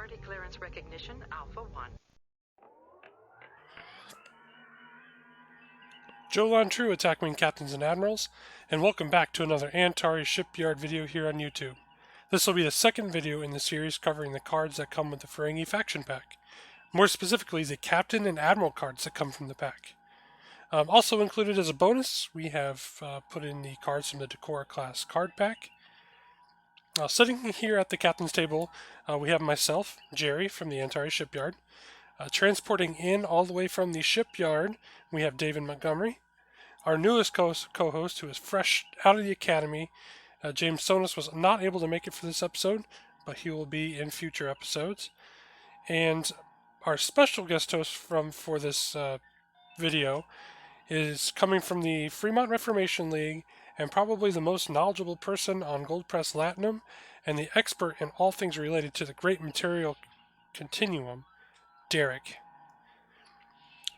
Priority clearance recognition, Alpha 1. Jolan True, Attack Wing Captains and Admirals, and welcome back to another Antares Shipyard video here on YouTube. This will be the second video in the series covering the cards that come with the Ferengi Faction Pack. More specifically, the Captain and Admiral cards that come from the pack. Also included as a bonus, we have put in the cards from the Decora class card pack. Sitting here at the captain's table, we have myself, Jerry, from the Antares Shipyard. Transporting in all the way from the shipyard, we have David Montgomery. Our newest co-host, who is fresh out of the academy, James Sonos, was not able to make it for this episode, but he will be in future episodes. And our special guest host for this video is coming from the Fremont Reformation League and probably the most knowledgeable person on Gold Press Latinum and the expert in all things related to the Great Material Continuum, Derek.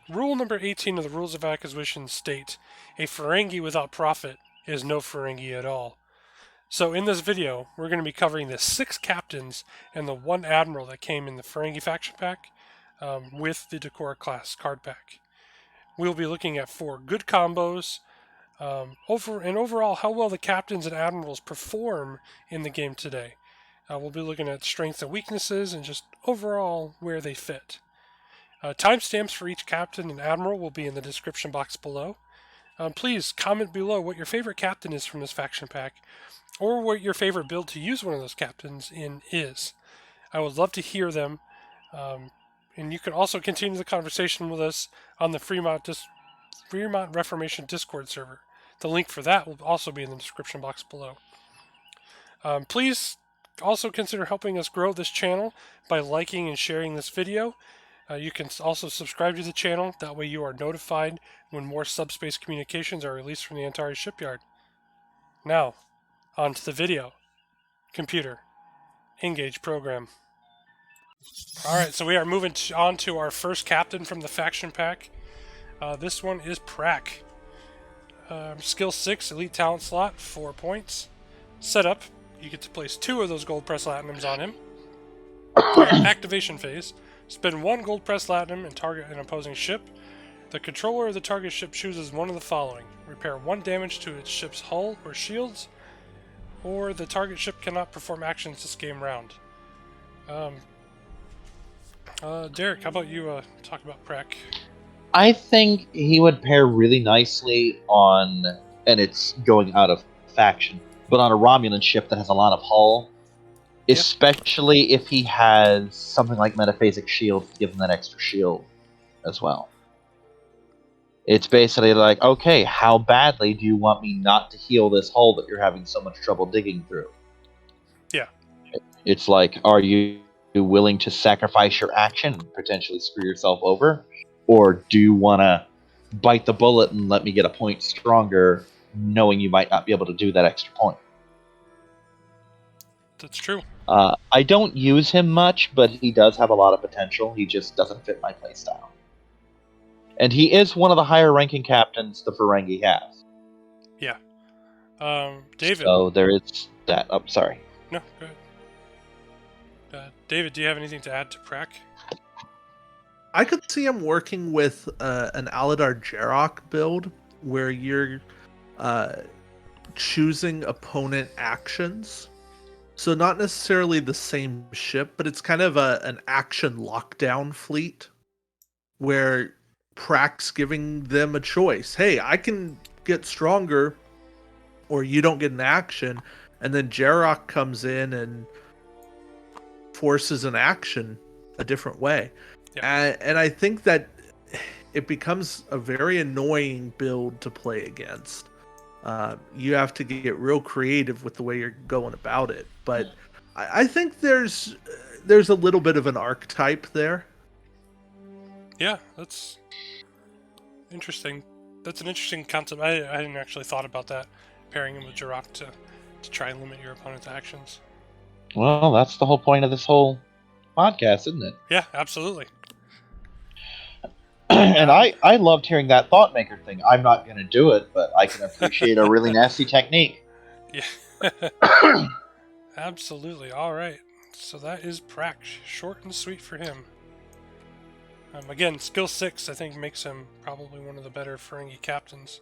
Rule number 18 of the Rules of Acquisition state, a Ferengi without profit is no Ferengi at all. So in this video, we're going to be covering the 6 captains and the 1 admiral that came in the Ferengi Faction Pack with the Decora class card pack. We'll be looking at 4 good combos, overall how well the captains and admirals perform in the game today. We'll be looking at strengths and weaknesses and just overall where they fit. Timestamps for each captain and admiral will be in the description box below. Please comment below what your favorite captain is from this faction pack, or what your favorite build to use one of those captains in is. I would love to hear them, and you can also continue the conversation with us on the Fremont Reformation Discord server. The link for that will also be in the description box below. Please also consider helping us grow this channel by liking and sharing this video. You can also subscribe to the channel, that way you are notified when more subspace communications are released from the Antares Shipyard. Now, on to the video. Computer, engage program. Alright, so we are moving on to our first captain from the faction pack. This one is Prak. Skill 6, elite talent slot, 4 points. Setup, you get to place 2 of those gold press latinums on him. Activation phase, spend 1 gold press latinum and target an opposing ship. The controller of the target ship chooses one of the following: repair 1 damage to its ship's hull or shields, or the target ship cannot perform actions this game round. Derek, how about you talk about Prak? I think he would pair really nicely on, and it's going out of faction, but on a Romulan ship that has a lot of hull, especially if he has something like Metaphasic Shield to give him that extra shield as well. It's basically like, okay, how badly do you want me not to heal this hull that you're having so much trouble digging through? Yeah. It's like, are you willing to sacrifice your action and potentially screw yourself over? Or do you want to bite the bullet and let me get a point stronger, knowing you might not be able to do that extra point? That's true. I don't use him much, but he does have a lot of potential. He just doesn't fit my playstyle. And he is one of the higher ranking captains the Ferengi has. Yeah. David. So there is that. Oh, sorry. No, go ahead. David, do you have anything to add to Prak? I could see him working with an Aladar Jarok build where you're choosing opponent actions. So not necessarily the same ship, but it's kind of an action lockdown fleet where Prak's giving them a choice. Hey, I can get stronger, or you don't get an action, and then Jarok comes in and forces an action a different way. Yep. And I think that it becomes a very annoying build to play against. You have to get real creative with the way you're going about it. But I think there's a little bit of an archetype there. Yeah, that's interesting. That's an interesting concept. I hadn't actually thought about that, pairing him with Jarok to try and limit your opponent's actions. Well, that's the whole point of this whole podcast, isn't it? Yeah, absolutely. And I loved hearing that thought maker thing. I'm not going to do it, but I can appreciate a really nasty technique. Yeah. Absolutely. All right. So that is Prak. Short and sweet for him. Again, skill 6, I think, makes him probably one of the better Ferengi captains.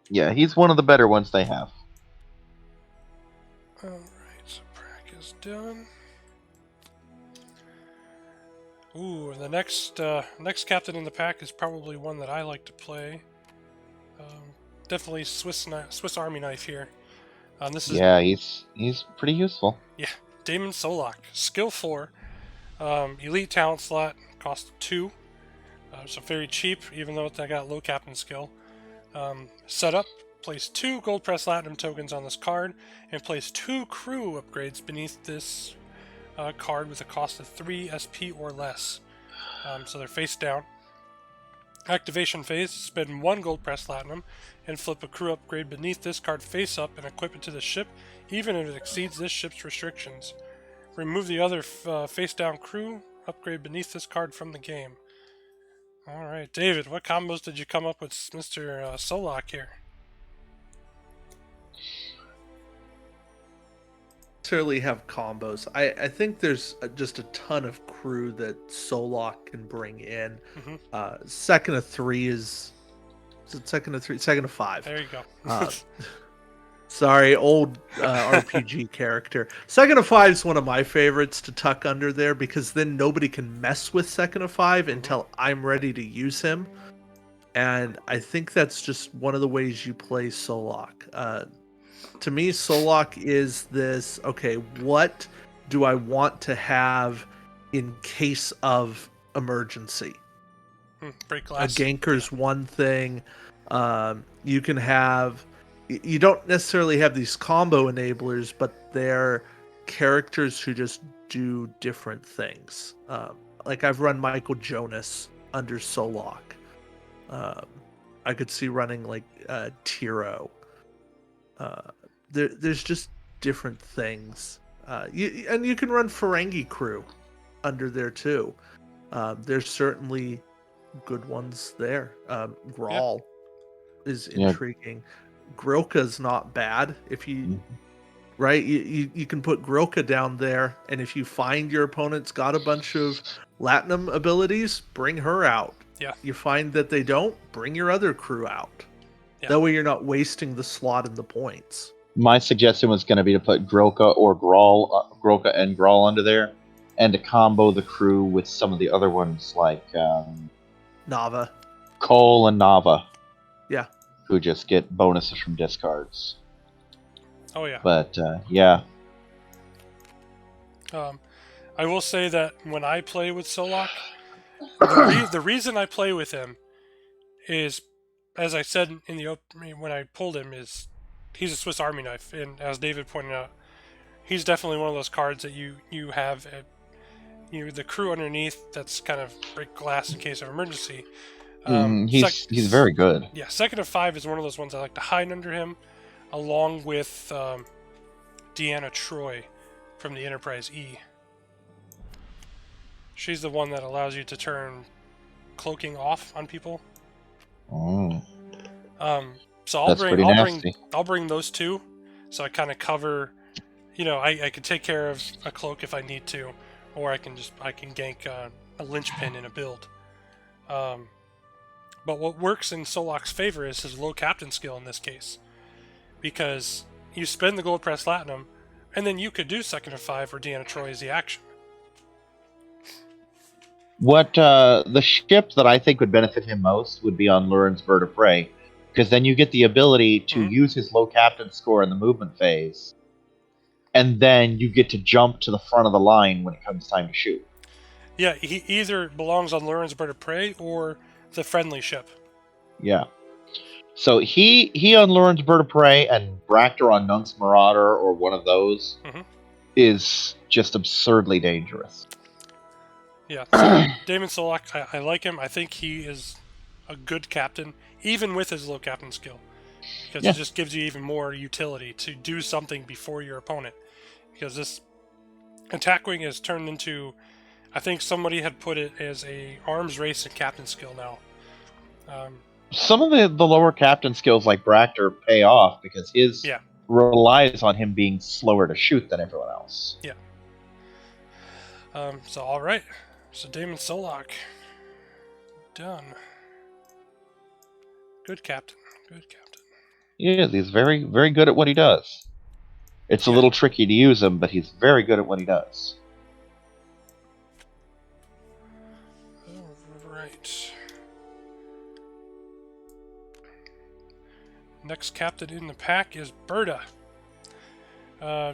Yeah, he's one of the better ones they have. Alright, so Prak is done. Ooh, the next captain in the pack is probably one that I like to play. Definitely Swiss Army knife here. This is Yeah, he's pretty useful. Yeah, Daimon Solok, skill 4, elite talent slot, cost 2, so very cheap, even though I got low captain skill. Setup: place 2 gold press latinum tokens on this card, and place 2 crew upgrades beneath this card with a cost of 3 SP or less. So they're face down. Activation phase: spend 1 gold press latinum and flip a crew upgrade beneath this card face up and equip it to the ship, even if it exceeds this ship's restrictions. Remove the other face down crew upgrade beneath this card from the game. Alright, David, what combos did you come up with Mr. Solok here? Necessarily have combos. I think there's just a ton of crew that Solok can bring in. Second of 3 is it second of 3? Second of 5. There you go. Sorry, old RPG character. Second of 5 is one of my favorites to tuck under there, because then nobody can mess with Second of 5 until I'm ready to use him. And I think that's just one of the ways you play Solok. To me, Solok is this, okay, what do I want to have in case of emergency? Break glass. A ganker's one thing. You can have... You don't necessarily have these combo enablers, but they're characters who just do different things. Like I've run Michael Jonas under Solok. I could see running like Tiro. There's just different things. And you can run Ferengi crew under there too. There's certainly good ones there. Grawl is intriguing. Grilka's not bad if you right you can put Grilka down there, and if you find your opponent's got a bunch of Latinum abilities, bring her out. You find that they don't, bring your other crew out. That way you're not wasting the slot and the points. My suggestion was going to be to put Grilka or Grilka and Grawl under there, and to combo the crew with some of the other ones like Nava, Cole and Nava. Yeah. Who just get bonuses from discards. Oh yeah. But yeah. I will say that when I play with Solok, the reason I play with him is, as I said in the opening when I pulled him, is he's a Swiss Army knife, and as David pointed out, he's definitely one of those cards that you have the crew underneath that's kind of break glass in case of emergency. He's very good. Yeah, second of 5 is one of those ones I like to hide under him, along with Deanna Troi from the Enterprise E. She's the one that allows you to turn cloaking off on people. Oh. So I'll bring those two, so I kind of cover. I can take care of a cloak if I need to, or I can gank a linchpin in a build. But what works in Solok's favor is his low captain skill in this case, because you spend the gold press latinum, and then you could do second of 5 or Deanna Troi as the action. What the ship that I think would benefit him most would be on Lurin's Bird of Prey, because then you get the ability to use his low captain score in the movement phase, and then you get to jump to the front of the line when it comes time to shoot. Yeah, he either belongs on Lurin's Bird of Prey or the friendly ship. Yeah. So he on Lurin's Bird of Prey and Bractor on Nunk's Marauder or one of those is just absurdly dangerous. Yeah, so Daimon Solok, I like him. I think he is a good captain, even with his low captain skill, because it just gives you even more utility to do something before your opponent. Because this attack wing has turned into, I think somebody had put it as a arms race and captain skill now. Some of the lower captain skills like Bractor pay off because his relies on him being slower to shoot than everyone else. Yeah. So all right. So Daimon Solok. Done. Good captain. Good captain. He is. He's very, very good at what he does. It's a Yeah. little tricky to use him, but he's very good at what he does. All right. Next captain in the pack is Birta.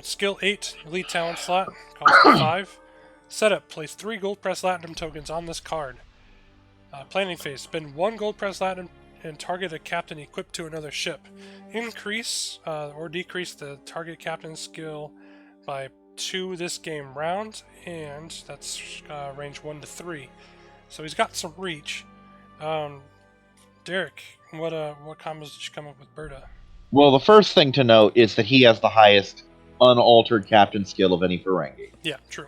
Skill 8, elite talent slot, cost 5. Setup, place 3 gold press latinum tokens on this card. Planning phase, spend 1 gold press latinum and target a captain equipped to another ship. Increase or decrease the target captain's skill by 2 this game round, and that's range 1 to 3. So he's got some reach. Derek, what combos did you come up with Birta? Well, the first thing to note is that he has the highest unaltered captain skill of any Ferengi. Yeah, true.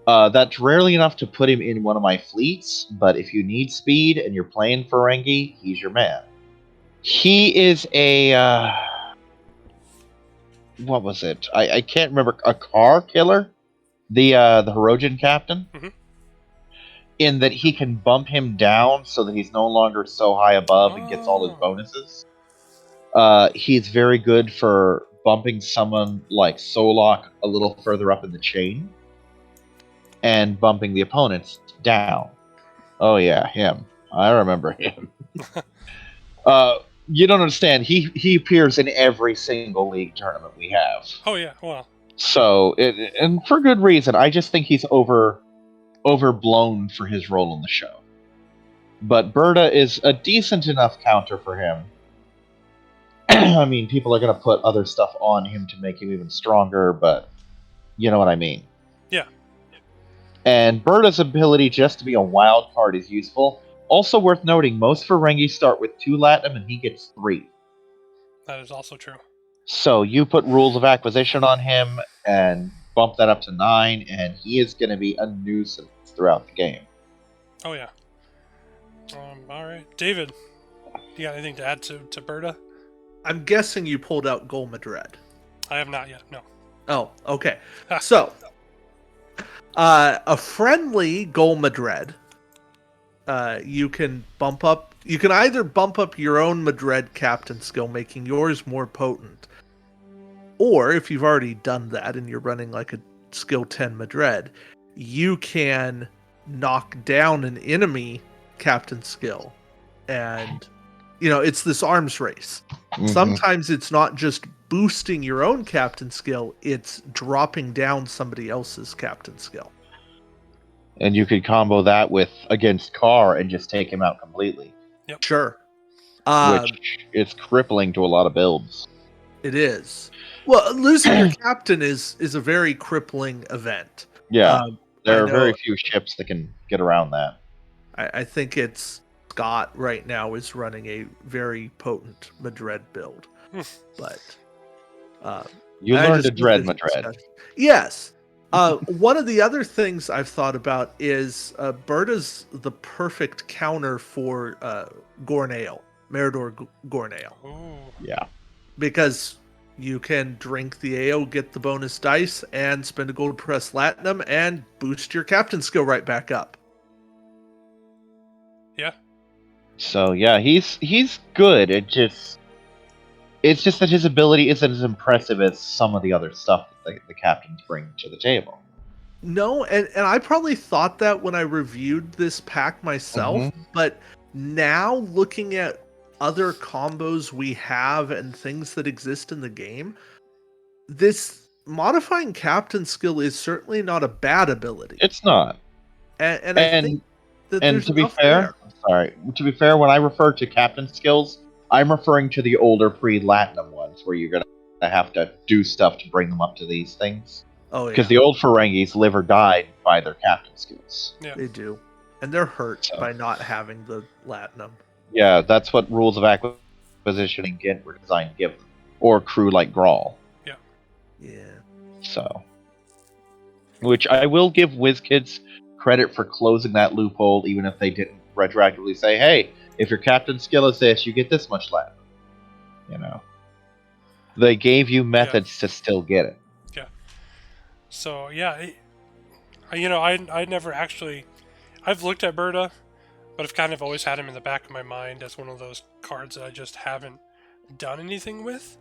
That's rarely enough to put him in one of my fleets, but if you need speed and you're playing Ferengi, he's your man. He is a... what was it? I can't remember. A car killer? The Hirogen captain? Mm-hmm. In that he can bump him down so that he's no longer so high above and gets all his bonuses. He's very good for bumping someone like Solok a little further up in the chain and bumping the opponents down. Oh yeah, him. I remember him. You don't understand. He appears in every single league tournament we have. Oh yeah, well. So, and for good reason. I just think he's overblown for his role in the show. But Birta is a decent enough counter for him. I mean, people are going to put other stuff on him to make him even stronger, but you know what I mean. Yeah. And Birta's ability just to be a wild card is useful. Also worth noting, most Ferengi start with 2 Latinum and he gets 3. That is also true. So you put Rules of Acquisition on him and bump that up to 9, and he is going to be a nuisance throughout the game. Oh yeah. All right, David, you got anything to add to Birta? I'm guessing you pulled out Gol Madred. I have not yet. No. Oh, okay. So, a friendly Gol Madred. You can bump up. You can either bump up your own Madred captain skill, making yours more potent, or if you've already done that and you're running like a skill 10 Madred, you can knock down an enemy captain skill, and it's this arms race. Mm-hmm. Sometimes it's not just boosting your own captain skill, it's dropping down somebody else's captain skill. And you could combo that with against Carr and just take him out completely. Yep. Sure. Which is crippling to a lot of builds. It is. Well, losing your captain is a very crippling event. Yeah. There are very few ships that can get around that. I think it's Scott right now is running a very potent Madred build. But you learned to dread Madred. Yes. One of the other things I've thought about is Birta's the perfect counter for Gornail, Meridor Gornail. Ooh. Yeah. Because you can drink the ale, get the bonus dice, and spend a gold press latinum and boost your captain skill right back up. Yeah. So yeah, he's good. It's just that his ability isn't as impressive as some of the other stuff that the captains bring to the table. No, and I probably thought that when I reviewed this pack myself, but now looking at other combos we have and things that exist in the game, this modifying captain skill is certainly not a bad ability. It's not. And I think that and to be fair, to be fair, when I refer to captain skills, I'm referring to the older pre-Latinum ones where you're going to have to do stuff to bring them up to these things. Oh, yeah. Because the old Ferengis live or die by their captain skills. Yeah. They do. And they're hurt by not having the Latinum. Yeah, that's what Rules of Acquisition and Gint were designed to give them. Or crew like Grawl. Yeah. Yeah. So. Which I will give WizKids credit for closing that loophole, even if they didn't retroactively say, hey, if your captain skill is this, you get this much Latinum. You know. They gave you methods to still get it. Yeah. So, yeah, I never actually... I've looked at Birta, but I've kind of always had him in the back of my mind as one of those cards that I just haven't done anything with.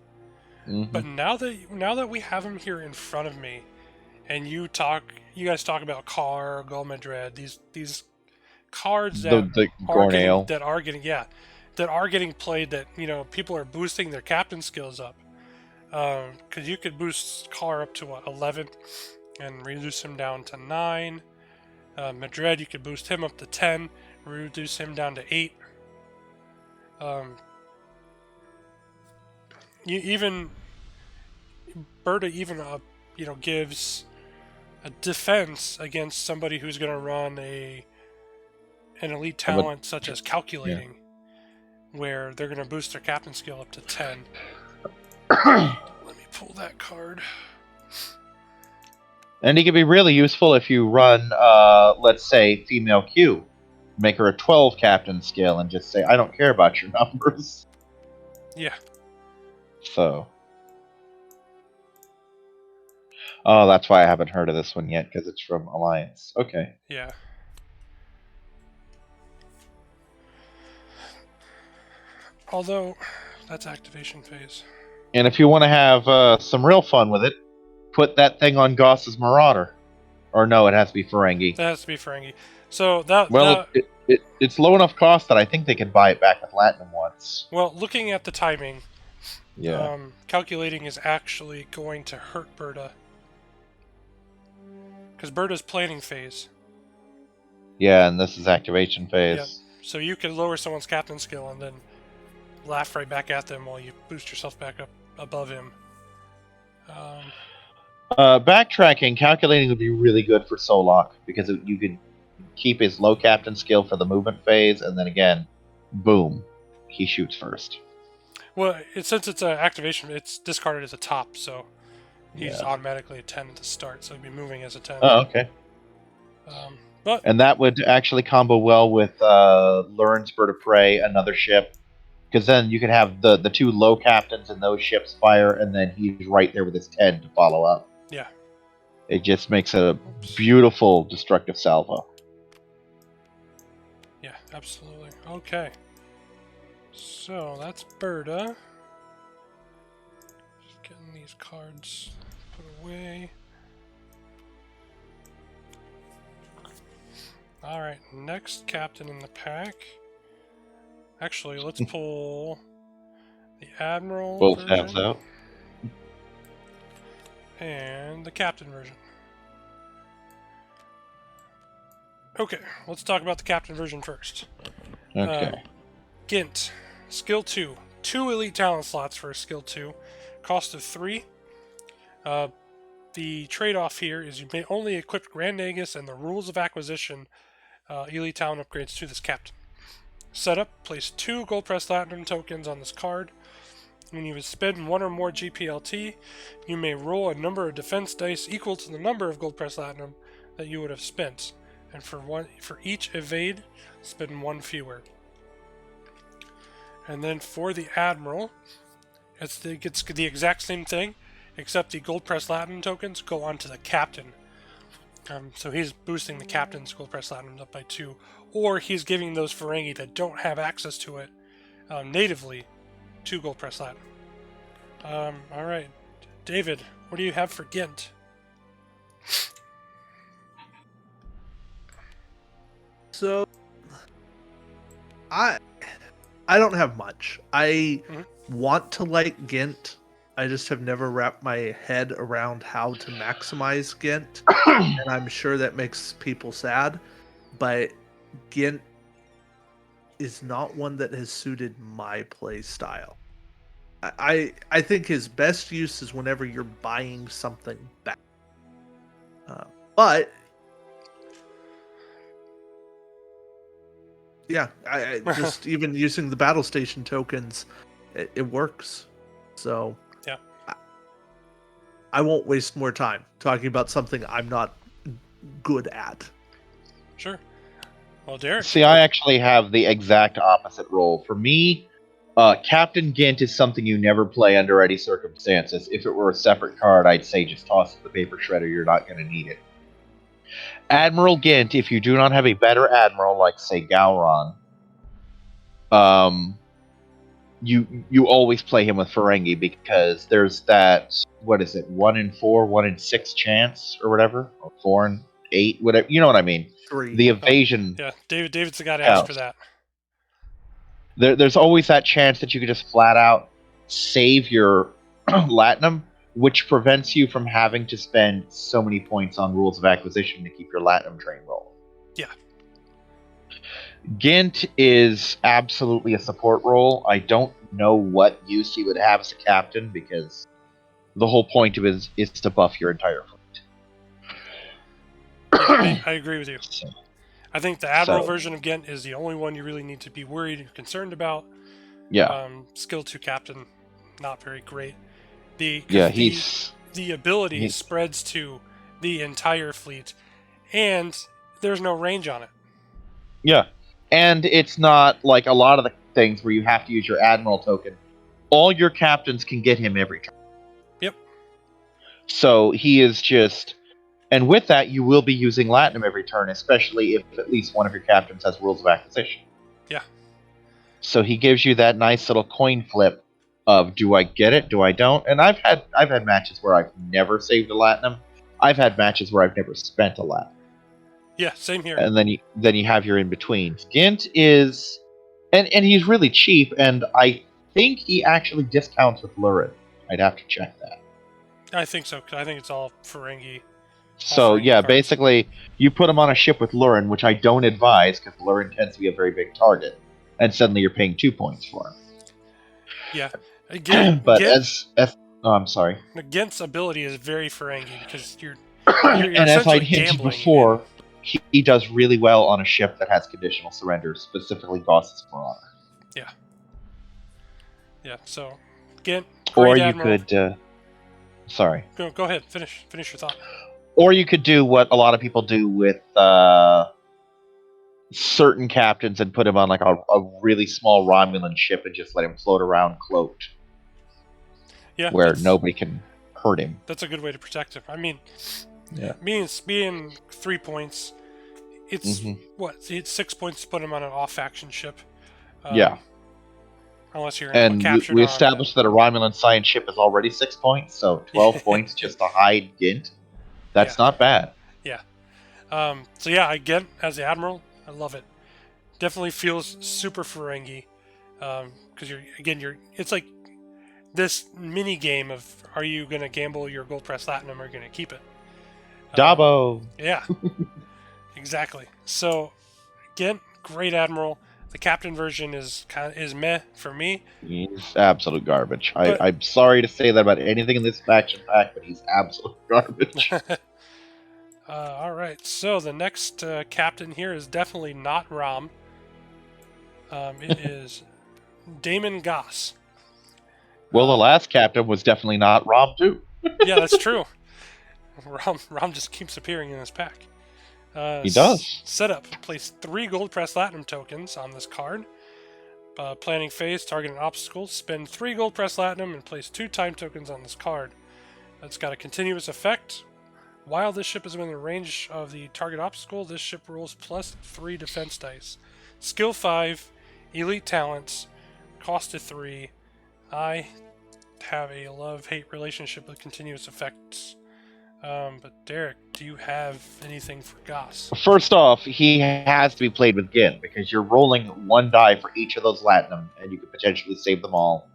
Mm-hmm. But now that we have him here in front of me, and you guys talk about Carr, Golmadred, these cards that The Gornail. that are getting played, that people are boosting their captain skills up. Because you could boost Carr up to 11 and reduce him down to 9. Madrid, you could boost him up to 10, reduce him down to 8. Birta even gives a defense against somebody who's going to run an elite talent such as calculating, where they're going to boost their captain skill up to 10. Let me pull that card. And he can be really useful if you run, let's say, female Q. Make her a 12 captain skill and just say, I don't care about your numbers. Yeah. So. Oh, that's why I haven't heard of this one yet, because it's from Alliance. Okay. Yeah. Although, that's activation phase. And if you want to have some real fun with it, put that thing on Goss's Marauder. Or no, it has to be Ferengi. That has to be Ferengi. So that... Well, it's low enough cost that I think they can buy it back with Platinum once. Well, looking at the timing, yeah, calculating is actually going to hurt Birta. Because Birta's planning phase. Yeah, and this is activation phase. Yep. So you can lower someone's captain skill and then laugh right back at them while you boost yourself back up above him. Backtracking, calculating would be really good for Solok, because you could keep his low captain skill for the movement phase, and then again, boom, he shoots first. Well, since it's an activation, it's discarded as a top, so he's automatically a 10 at the start, so he'd be moving as a 10. Oh, okay. And that would actually combo well with Lurin's Bird of Prey, another ship, because then you could have the two low captains in those ships fire, and then he's right there with his 10 to follow up. Yeah. It just makes a beautiful destructive salvo. Yeah, absolutely. Okay. So, that's Birta. Just getting these cards put away. Alright, next captain in the pack. Actually, let's pull the Admiral Both version halves out. and the Captain version. Okay, let's talk about the Captain version first. Okay. Gint, Skill 2. 2 elite talent slots for Skill 2. Cost of 3. The trade-off here is you may only equip Grand Nagus and the Rules of Acquisition elite talent upgrades to this captain. Setup, place 2 Gold Press Platinum tokens on this card. When you spend 1 or more GPLT, you may roll a number of defense dice equal to the number of Gold Press Platinum that you would have spent. And for each evade, spend 1 fewer. And then for the Admiral, it's the exact same thing, except the Gold Press Platinum tokens go onto the Captain. So he's boosting the Captain's Gold Press Platinum up by 2, or he's giving those Ferengi that don't have access to it natively 2 Gold Press Platinum. Alright, David, what do you have for Gint? So, I don't have much. I want to like Gint. I just have never wrapped my head around how to maximize Gint, and I'm sure that makes people sad. But Gint is not one that has suited my play style. I think his best use is whenever you're buying something back. But yeah, I just even using the battle station tokens, it works. So yeah, I won't waste more time talking about something I'm not good at. Sure. Well, Derek. See, I actually have the exact opposite role. For me, Captain Gint is something you never play under any circumstances. If it were a separate card, I'd say just toss it in the paper shredder. You're not going to need it. Admiral Gint, if you do not have a better admiral, like say Gowron, you always play him with Ferengi because there's that, what is it, 1 in 4, 1 in 6 chance or whatever, or 4 in 8, whatever. You know what I mean? 3. The evasion. Yeah, David's the guy to ask for that. There's always that chance that you could just flat out save your Latinum, which prevents you from having to spend so many points on rules of acquisition to keep your Latinum train rolling. Yeah. Gint is absolutely a support role. I don't know what use he would have as a captain, because the whole point of it is to buff your entire fleet. Yeah, I agree with you. I think the Admiral version of Gint is the only one you really need to be worried and concerned about. Yeah. Skill 2 captain, not very great. The ability spreads to the entire fleet, and there's no range on it. Yeah. And it's not like a lot of the things where you have to use your Admiral token. All your captains can get him every turn. Yep. So he is just... And with that, you will be using Latinum every turn, especially if at least one of your captains has rules of acquisition. Yeah. So he gives you that nice little coin flip of, do I get it, do I don't? And I've had matches where I've never saved a Latinum. I've had matches where I've never spent a Latinum. Yeah, same here. And then you have your in-betweens. Gint is... And he's really cheap, and I think he actually discounts with Lurin. I'd have to check that. I think so, because I think it's all Ferengi. So, yeah, basically, you put him on a ship with Lurin, which I don't advise, because Lurin tends to be a very big target, and suddenly you're paying 2 points for him. Yeah. But oh, I'm sorry. Gint's ability is very Ferengi, because you're and as I hinted before, he does really well on a ship that has conditional surrender, specifically Goss's Marauder. Yeah. Yeah, so, Gint, or you Admiral. could... sorry. Go ahead, finish your thought. Or you could do what a lot of people do with certain captains and put him on like a really small Romulan ship and just let him float around cloaked. Yeah, where nobody can hurt him. That's a good way to protect him. I mean, yeah. being 3 points, it's it's 6 points to put him on an off-faction ship. Yeah. Unless you're captured. We established that a Romulan science ship is already 6 points, so 12 points just to hide Gint. That's not bad. Yeah. So yeah, again, as the Admiral, I love it. Definitely feels super Ferengi. Because it's like this mini game of, are you going to gamble your gold press Latinum or are you going to keep it? Dabo! Yeah. Exactly. So, again, great Admiral. The captain version is meh for me. He's absolute garbage. I'm sorry to say that about anything in this faction pack, but he's absolute garbage. All right, so the next captain here is definitely not Rom. It is Daimon Goss. Well, the last captain was definitely not Rom too. Yeah, that's true. Rom just keeps appearing in this pack. He does. Setup. Place 3 gold press Latinum tokens on this card. Planning phase, target an obstacle. Spend 3 gold press Latinum and place 2 time tokens on this card. It's got a continuous effect. While this ship is within the range of the target obstacle, this ship rolls plus 3 defense dice. Skill 5, elite talents, cost of 3. I have a love-hate relationship with continuous effects. But Derek, do you have anything for Goss? First off, he has to be played with Gint, because you're rolling 1 die for each of those Latinum, and you could potentially save them all.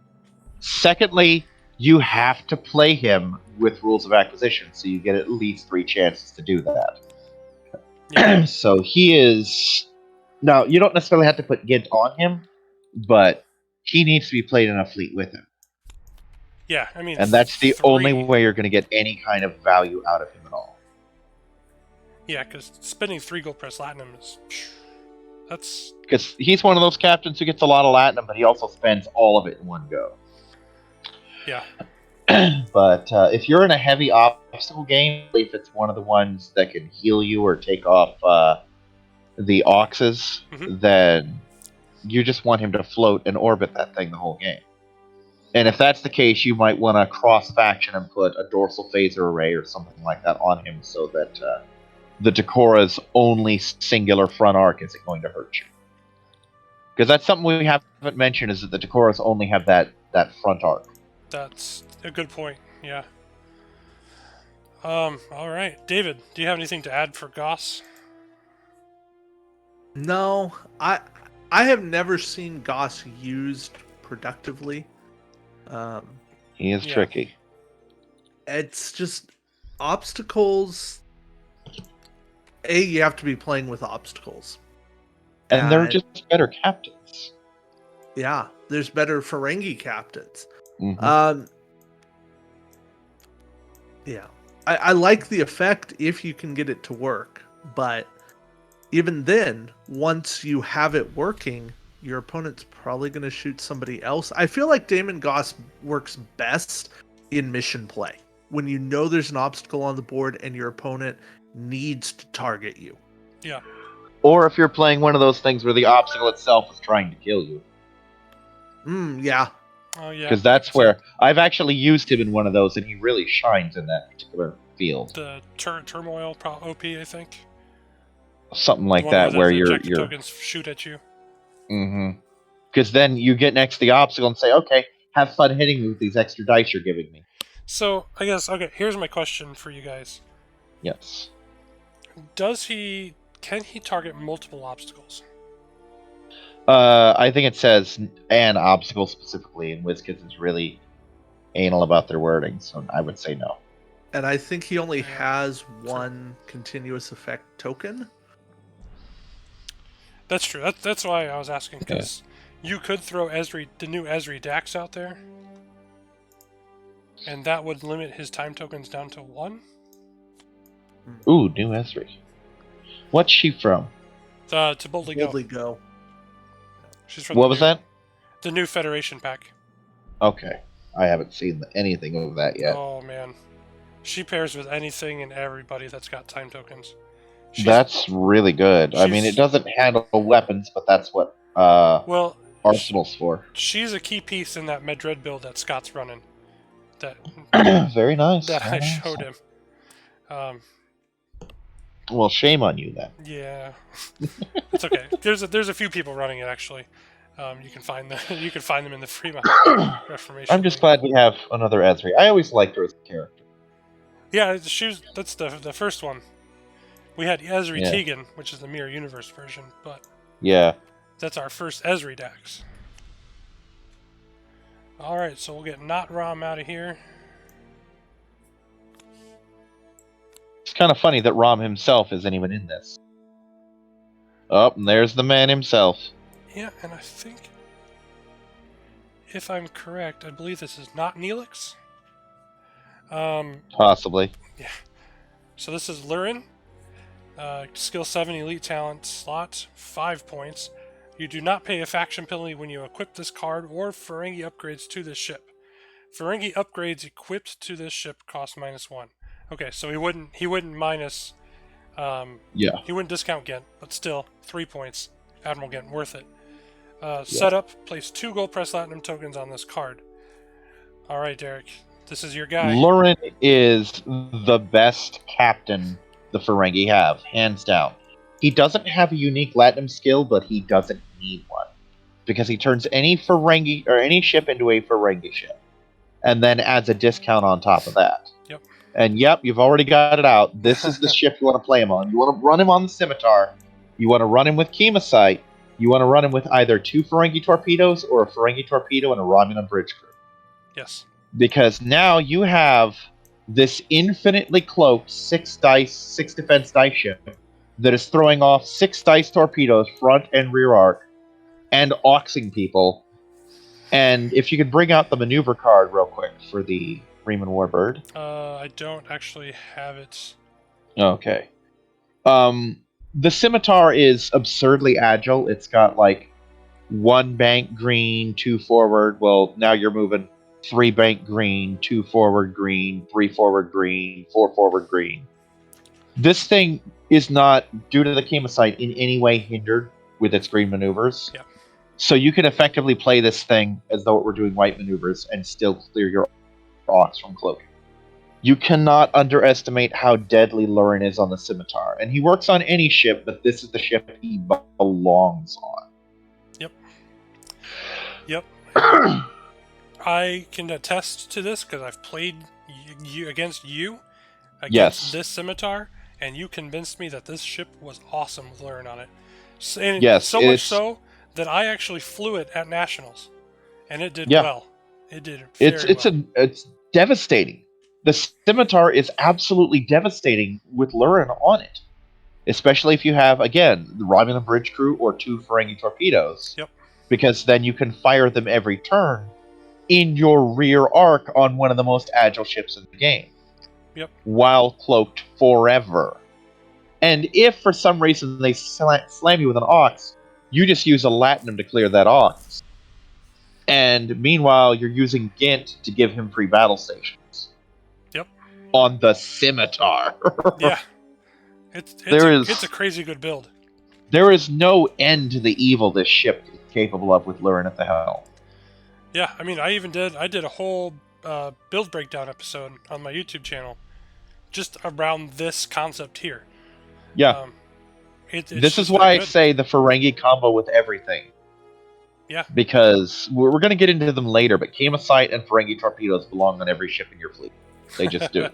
Secondly, you have to play him with rules of acquisition, so you get at least 3 chances to do that. Yeah. So he is... Now, you don't necessarily have to put Gint on him, but he needs to be played in a fleet with him. Yeah, I mean... And that's the only way you're going to get any kind of value out of him at all. Yeah, because spending 3 gold press Latinum is... That's... Because he's one of those captains who gets a lot of Latinum, but he also spends all of it in one go. Yeah. But if you're in a heavy obstacle game, if it's one of the ones that can heal you or take off the Oxes, then you just want him to float and orbit that thing the whole game. And if that's the case, you might want to cross-faction and put a dorsal phaser array or something like that on him so that the Decora's only singular front arc isn't going to hurt you. Because that's something we haven't mentioned, is that the Decoras only have that front arc. That's a good point, yeah. Alright. David, do you have anything to add for Goss? No, I have never seen Goss used productively. He is tricky. It's just obstacles. You have to be playing with obstacles. And they're just better captains. Yeah, there's better Ferengi captains. Mm-hmm. Yeah. I like the effect if you can get it to work, but even then, once you have it working, your opponent's probably going to shoot somebody else. I feel like Daimon Goss works best in mission play, when you know there's an obstacle on the board and your opponent needs to target you. Yeah. Or if you're playing one of those things where the obstacle itself is trying to kill you. Yeah. Oh, yeah. Because that's where I've actually used him in one of those, and he really shines in that particular field. The turmoil OP, I think. Something like that, where your tokens shoot at you. Mm-hmm. Because then you get next to the obstacle and say, "Okay, have fun hitting me with these extra dice you're giving me." So I guess here's my question for you guys. Yes. Can he target multiple obstacles? I think it says an obstacle specifically, and WizKids is really anal about their wording, so I would say no. And I think he only has one continuous effect token. That's true. That's why I was asking, because you could throw the new Ezri Dax out there, and that would limit his time tokens down to 1. Ooh, new Ezri. What's she from? To Boldly Go. She's from what was that? The new Federation pack. Okay. I haven't seen anything of that yet. Oh, man. She pairs with anything and everybody that's got time tokens. That's really good. I mean, it doesn't handle weapons, but that's what Arsenal's for. She's a key piece in that Medred build that Scott's running. Very nice. That I showed him. Well, shame on you then. Yeah, it's okay. There's a few people running it actually. You can find them in the Fremont Reformation. I'm just glad we have another Ezri. I always liked her as a character. Yeah, that's the first one. We had Ezri Tegan, which is the Mirror Universe version, but that's our first Ezri Dax. All right, so we'll get Not Rom out of here. It's kind of funny that Rom himself isn't even in this. Oh, and there's the man himself. Yeah, and I think, if I'm correct, I believe this is not Neelix. Possibly. Yeah. So this is Lurin. Skill 7 Elite Talent slot, 5 points. You do not pay a faction penalty when you equip this card or Ferengi upgrades to this ship. Ferengi upgrades equipped to this ship cost -1. Okay, so he wouldn't minus. He wouldn't discount Gint, but still 3 points. Admiral Gint, worth it. Setup: place 2 gold press platinum tokens on this card. All right, Derek, this is your guy. Lurin is the best captain the Ferengi have, hands down. He doesn't have a unique platinum skill, but he doesn't need one, because he turns any Ferengi or any ship into a Ferengi ship, and then adds a discount on top of that. Yep. And you've already got it out. This is the ship you want to play him on. You want to run him on the Scimitar. You want to run him with Chemosite. You want to run him with either 2 Ferengi torpedoes or a Ferengi torpedo and a Romulan bridge crew. Yes. Because now you have this infinitely cloaked 6 defense dice ship that is throwing off 6 dice torpedoes, front and rear arc, and auxing people. And if you could bring out the maneuver card real quick for the Freeman Warbird. I don't actually have it. Okay. The Scimitar is absurdly agile. It's got like 1 bank green, 2 forward. Well, now you're moving 3 bank green, 2 forward green, 3 forward green, 4 forward green. This thing is not, due to the Chemosite, in any way hindered with its green maneuvers. Yeah. So you can effectively play this thing as though it were doing white maneuvers and still clear your Aux from cloaking. You cannot underestimate how deadly Lurin is on the Scimitar. And he works on any ship, but this is the ship he belongs on. Yep. Yep. I can attest to this because I've played against this Scimitar, and you convinced me that this ship was awesome with Lurin on it. And Yes, so much so that I actually flew it at Nationals, and it did well. It did very well. It's devastating. The Scimitar is absolutely devastating with Lurin on it. Especially if you have, again, the Romulan bridge crew or 2 Ferengi torpedoes. Yep. Because then you can fire them every turn in your rear arc on one of the most agile ships in the game. Yep. While cloaked forever. And if for some reason they slam you with an Ox, you just use a Latinum to clear that Ox. And meanwhile, you're using Gint to give him free battle stations. Yep. On the Scimitar. Yeah. It's a crazy good build. There is no end to the evil this ship is capable of with Lurin at the helm. Yeah, I mean, I did a whole build breakdown episode on my YouTube channel just around this concept here. Yeah. This is why I say the Ferengi combo with everything. Yeah. Because we're going to get into them later, but Kamosite and Ferengi torpedoes belong on every ship in your fleet. They just do.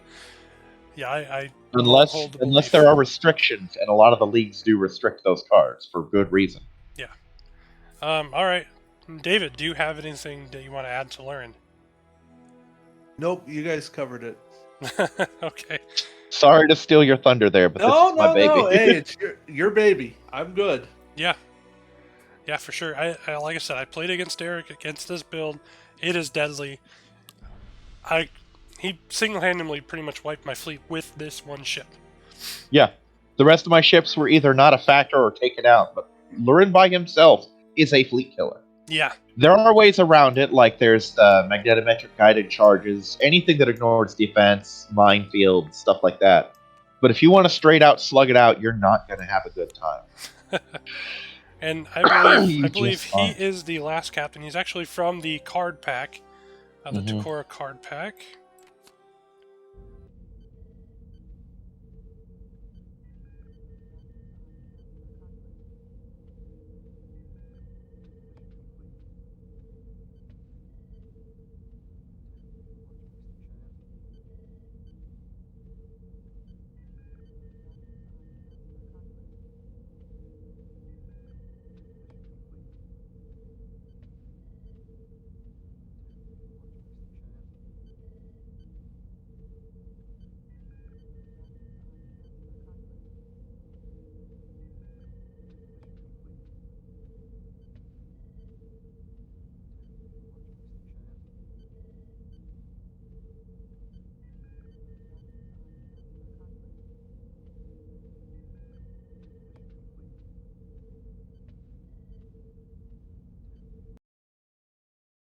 Yeah, unless there are restrictions, and a lot of the leagues do restrict those cards for good reason. Yeah. All right, David, do you have anything that you want to add to Lurin? Nope, you guys covered it. Okay. Sorry to steal your thunder there, but this is my baby. No, hey, it's your baby. I'm good. Yeah. Yeah, for sure. I like I said, I played against Eric against this build. It is deadly. He single-handedly pretty much wiped my fleet with this one ship. Yeah. The rest of my ships were either not a factor or taken out, but Lurin by himself is a fleet killer. Yeah. There are ways around it, like there's the magnetometric guided charges, anything that ignores defense, minefield, stuff like that. But if you want to straight out slug it out, you're not going to have a good time. And I believe he is the last captain. He's actually from the card pack, the Takora card pack.